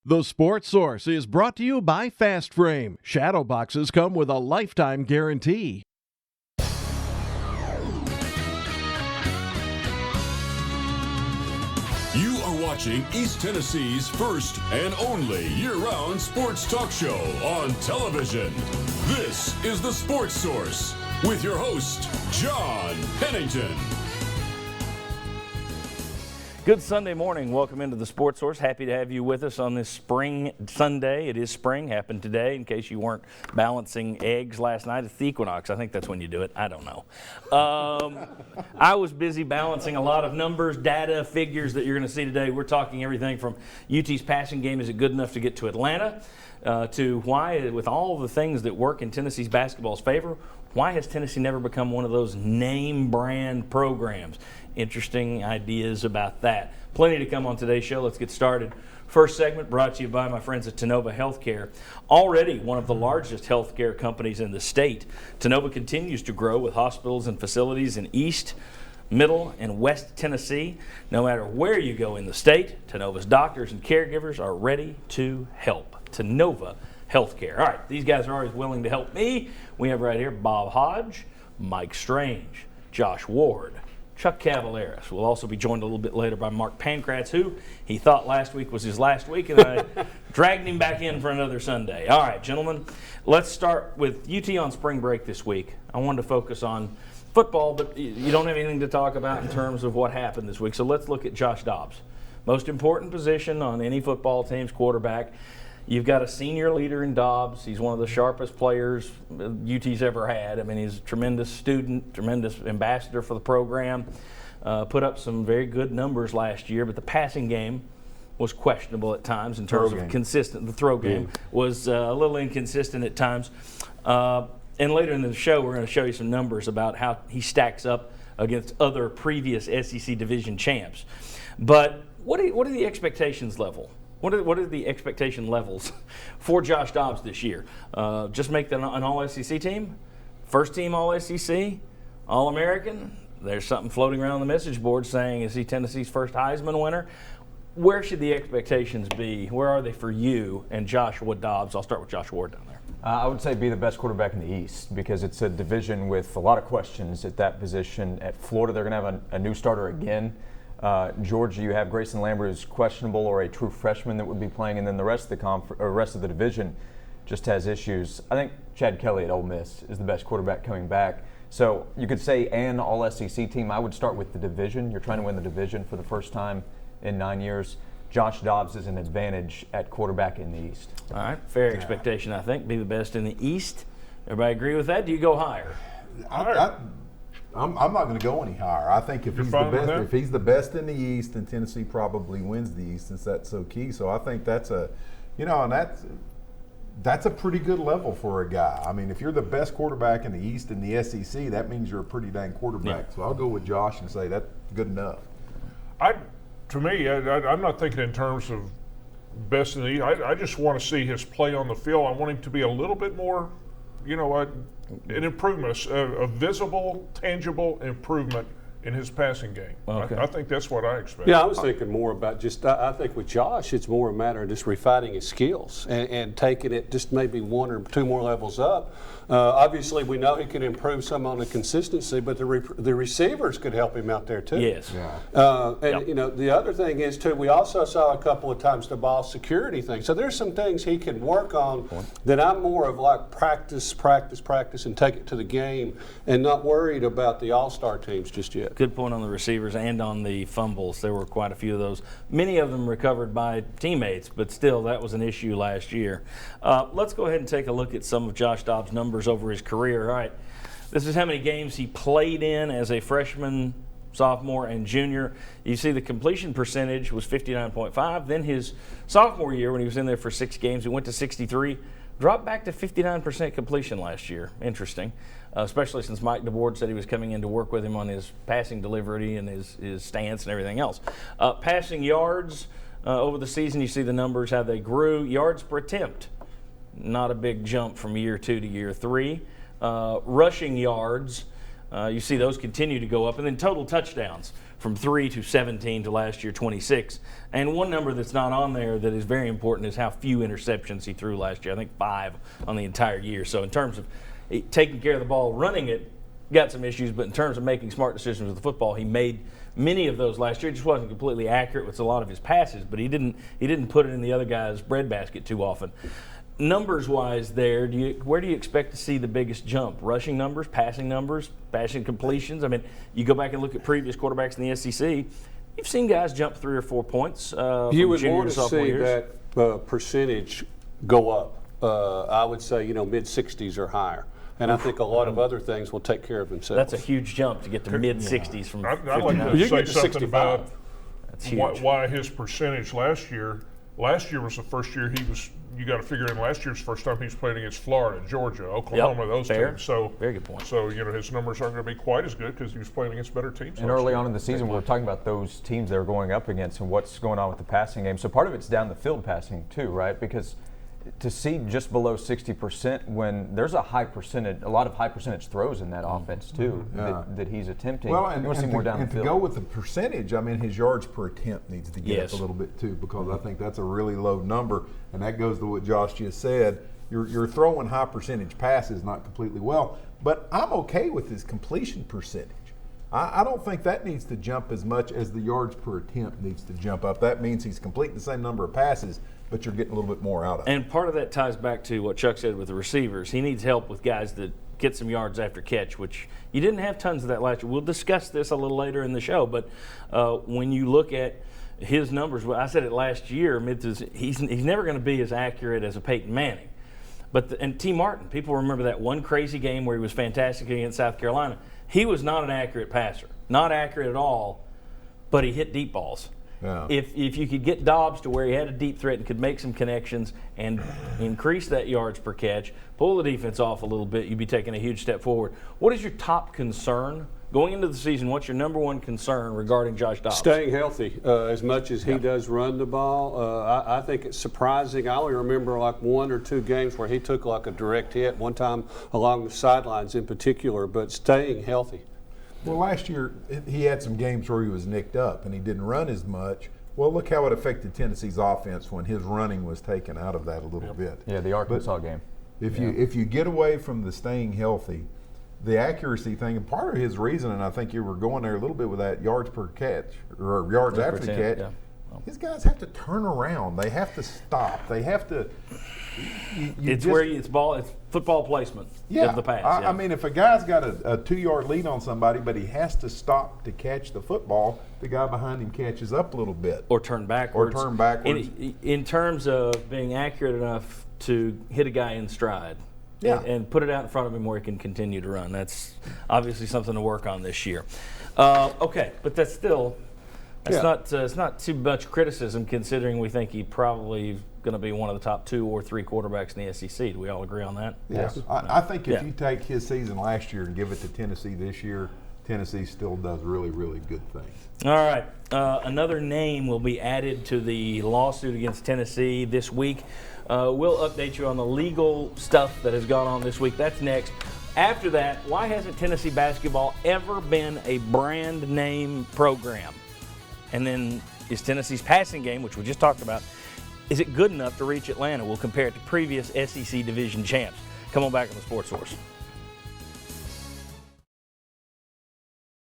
The Sports Source is brought to you by Fast Frame. Shadow boxes come with a lifetime guarantee. You are watching East Tennessee's first and only year-round sports talk show on television. This is The Sports Source with your host, John Pennington. Good Sunday morning. Welcome into the Sports Source. Happy to have you with us on this spring Sunday. It is spring. Happened today. In case you weren't balancing eggs last night, it's the equinox. I think that's when you do it. I don't know. I was busy balancing a lot of numbers, data, figures that you're going to see today. We're talking everything from UT's passing game. Is it good enough to get to Atlanta? To why, with all the things that work in Tennessee's basketball's favor, why has Tennessee never become one of those name brand programs? Interesting ideas about that. Plenty to come on today's show. Let's get started. First segment brought to you by my friends at Tennova Healthcare. Already one of the largest healthcare companies in the state, Tennova continues to grow with hospitals and facilities in East, Middle, and West Tennessee. No matter where you go in the state, Tennova's doctors and caregivers are ready to help. Tennova Healthcare. All right, these guys are always willing to help me. We have right here Bob Hodge, Mike Strange, Josh Ward, Chuck Cavaleris. We'll also be joined a little bit later by Mark Pankratz, who he thought last week was his last week, and I dragged him back in for another Sunday. All right, gentlemen, let's start with UT on spring break this week. I wanted to focus on football, but you don't have anything to talk about in terms of what happened this week, so let's look at Josh Dobbs. Most important position on any football team's quarterback. You've got a senior leader in Dobbs. He's one of the sharpest players UT's ever had. I mean, he's a tremendous student, tremendous ambassador for the program. Put up some very good numbers last year, but the passing game was questionable at times in terms of consistent. The throw game was a little inconsistent at times. And later in the show, we're going to show you some numbers about how he stacks up against other previous SEC division champs. But what are the expectations level? What are the expectation levels for Josh Dobbs this year? Just make them an all-SEC team? First team all-SEC? All-American? There's something floating around the message board saying, is he Tennessee's first Heisman winner? Where should the expectations be? Where are they for you and Joshua Dobbs? I'll start with Josh Ward down there. I would say be the best quarterback in the East because it's a division with a lot of questions at that position. At Florida, they're going to have a new starter again. Georgia, you have Grayson Lambert, who's questionable, or a true freshman that would be playing, and then the rest of the division just has issues. I think Chad Kelly at Ole Miss is the best quarterback coming back. So you could say an all-SEC team. I would start with the division. You're trying to win the division for the first time in 9 years. Josh Dobbs is an advantage at quarterback in the East. All right, fair expectation, I think. Be the best in the East. Everybody agree with that? Do you go higher? I'm not going to go any higher. I think if he's the best in the East, then Tennessee probably wins the East since that's so key. So I think that's a pretty good level for a guy. I mean, if you're the best quarterback in the East and the SEC, that means you're a pretty dang quarterback. Yeah. So I'll go with Josh and say that's good enough. To me, I'm not thinking in terms of best in the East. I just want to see his play on the field. I want him to be a little bit more, an improvement, a visible, tangible improvement in his passing game. Okay. I think that's what I expect. Yeah, I was thinking more about I think with Josh, it's more a matter of just refining his skills and taking it just maybe one or two more levels up. Obviously, we know he can improve some on the consistency, but the receivers could help him out there too. Yes. Yeah. The other thing is too, we also saw a couple of times the ball security thing. So there's some things he can work on that I'm more of like practice, and take it to the game, and not worried about the all-star teams just yet. Good point on the receivers and on the fumbles. There were quite a few of those. Many of them recovered by teammates, but still that was an issue last year. Let's go ahead and take a look at some of Josh Dobbs' numbers over his career. All right, this is how many games he played in as a freshman, sophomore, and junior. You see the completion percentage was 59.5. Then his sophomore year, when he was in there for 6 games, he went to 63. Dropped back to 59% completion last year. Interesting, especially since Mike DeBoard said he was coming in to work with him on his passing delivery and his stance and everything else. Passing yards over the season, you see the numbers, how they grew. Yards per attempt, not a big jump from year 2 to year 3. Rushing yards, You see those continue to go up. And then total touchdowns from 3 to 17 to last year 26. And one number that's not on there that is very important is how few interceptions he threw last year. I think 5 on the entire year. So in terms of taking care of the ball, running it, got some issues, but in terms of making smart decisions with the football, he made many of those last year. He just wasn't completely accurate with a lot of his passes, but he didn't put it in the other guy's breadbasket too often. Numbers-wise there, where do you expect to see the biggest jump? Rushing numbers, passing completions? I mean, you go back and look at previous quarterbacks in the SEC, you've seen guys jump 3 or 4 points You would want to see that percentage go up. I would say, mid-60s or higher. And I think a lot of other things will take care of themselves. That's a huge jump to get to mid-60s from I'd like to You say get to something 65. about That's huge. why his percentage last year was the first year you got to figure in last year's first time he was playing against Florida, Georgia, Oklahoma, those fair. teams. So Very good point. So, his numbers aren't going to be quite as good because he was playing against better teams. And early on in the season, we were talking about those teams they were going up against and what's going on with the passing game. So part of it's down the field passing too, right? Because to see just below 60% when there's a lot of high percentage throws in that offense too that he's attempting. Well, you want to see more down the and field. to go with the percentage, I mean, his yards per attempt needs to get up a little bit too, because I think that's a really low number, and that goes to what Josh just said. You're throwing high percentage passes not completely well, but I'm okay with his completion percentage. I don't think that needs to jump as much as the yards per attempt needs to jump up. That means he's completing the same number of passes, but you're getting a little bit more out of it. And part of that ties back to what Chuck said with the receivers. He needs help with guys that get some yards after catch, which you didn't have tons of that last year. We'll discuss this a little later in the show, but when you look at his numbers, I said it last year, he's never going to be as accurate as a Peyton Manning. And T. Martin, people remember that one crazy game where he was fantastic against South Carolina. He was not an accurate passer, not accurate at all, but he hit deep balls. Yeah. If you could get Dobbs to where he had a deep threat and could make some connections and increase that yards per catch, pull the defense off a little bit, you'd be taking a huge step forward. What is your top concern going into the season? What's your number one concern regarding Josh Dobbs? Staying healthy. As much as he does run the ball, I think it's surprising. I only remember like 1 or 2 games where he took like a direct hit, one time along the sidelines in particular, but staying healthy. Well, last year he had some games where he was nicked up and he didn't run as much. Well, look how it affected Tennessee's offense when his running was taken out of that a little bit. Yeah, the Arkansas game. If you get away from the staying healthy, the accuracy thing, and part of his reason, and I think you were going there a little bit with that yards per catch or yards after the catch. Yeah. His guys have to turn around. They have to stop. They have to. It's football placement of the pass. I mean, if a guy's got a 2-yard lead on somebody, but he has to stop to catch the football, the guy behind him catches up a little bit. Or turn backwards. In terms of being accurate enough to hit a guy in stride. Yeah. And put it out in front of him where he can continue to run. That's obviously something to work on this year. Okay, but that's still it's not too much criticism considering we think he probably going to be one of the top 2 or 3 quarterbacks in the SEC. Do we all agree on that? Yes. I think if you take his season last year and give it to Tennessee this year, Tennessee still does really, really good things. All right. Another name will be added to the lawsuit against Tennessee this week. We'll update you on the legal stuff that has gone on this week. That's next. After that, why hasn't Tennessee basketball ever been a brand name program? And then is Tennessee's passing game, which we just talked about, is it good enough to reach Atlanta? We'll compare it to previous SEC division champs. Come on back on the Sports Source.